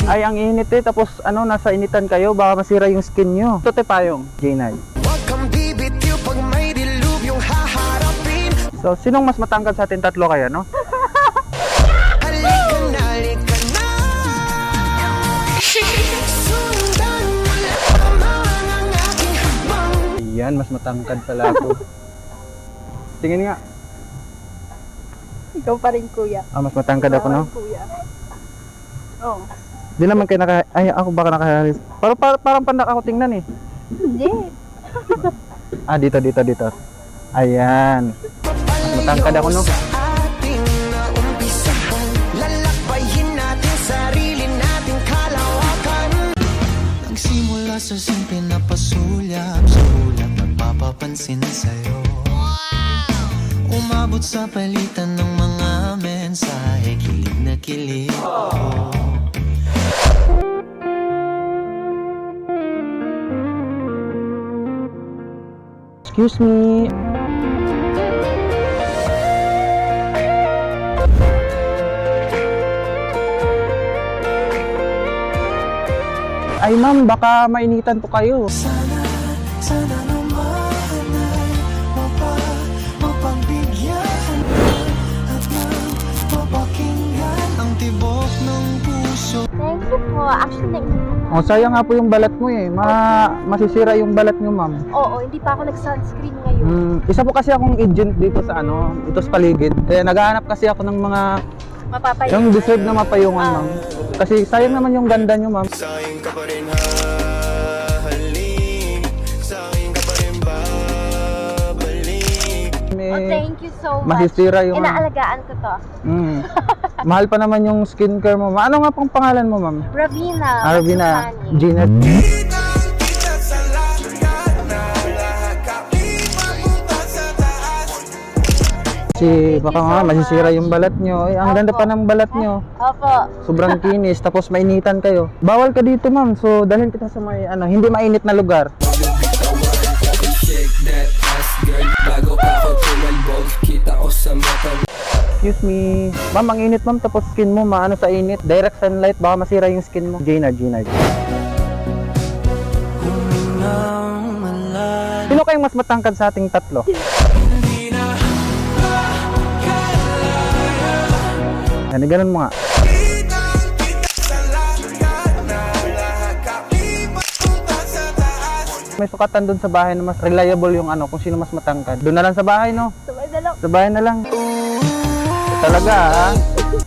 Ay, ang init eh. Tapos ano, nasa initan kayo. Baka masira yung skin nyo. Ito te payong, J9. So, sinong mas matangkad sa atin tatlo kaya, no? Yan, mas matangkad pala ako. Tingin nga. Ikaw pa rin, kuya. Ah, mas matangkad ako, no? Kuya. Oh. Di naman kayo naka... Ay, ako baka nakahalis. Parang pandak ako tingnan eh. Hindi. Ah, dito. Ayan. Mas matangkad ako, no? Nagsimula sa simple na pasulyap, sa ulap nagpapapansin sa'yo. Umabot sa palitan ng mga mensahe, kilig na kilig ako. Excuse me. Ay ma'am, baka mainitan po kayo. Sana naman ay mapagbigyan at mapakinggan ang tibok ng puso. Thank you po. Actually, Oh, sayang nga po yung balat mo eh. Masisira yung balat nyo, ma'am. oo, hindi pa ako nag-sunscreen ngayon. Isa po kasi akong agent dito sa dito sa paligid. Kaya naghahanap kasi ako ng mga Mapapayungan. yung deserve na mapayungan, ma'am. Kasi sayang naman yung ganda nyo, ma'am. Sayang ka pa rin hahalik, sayang ka pa rin babalik. Oh, thank you so much. Masisira yung Inaalagaan ko to. Mahal pa naman yung skincare mo. Ano nga pang pangalan mo, ma'am? Ravina. Arvina, Matsumani. Gina. Kasi baka nga masisira yung balat nyo. Ang ganda pa ng balat nyo. Opo. Sobrang kinis, tapos mainitan kayo. Bawal ka dito, ma'am. So, dalhin kita sa may, hindi mainit na lugar. Excuse me. Ma'am, ang init, ma'am. Tapos skin mo, maano sa init. Direct sunlight, baka masira yung skin mo. Gina. Sino kayong mas matangkad sa ating tatlo? Yan, ganun mo nga. May sukatan doon sa bahay na mas reliable yung kung sino mas matangkad. Doon na lang sa bahay, no? Sabay na lang. Sa bahay na lang. Talaga, ha?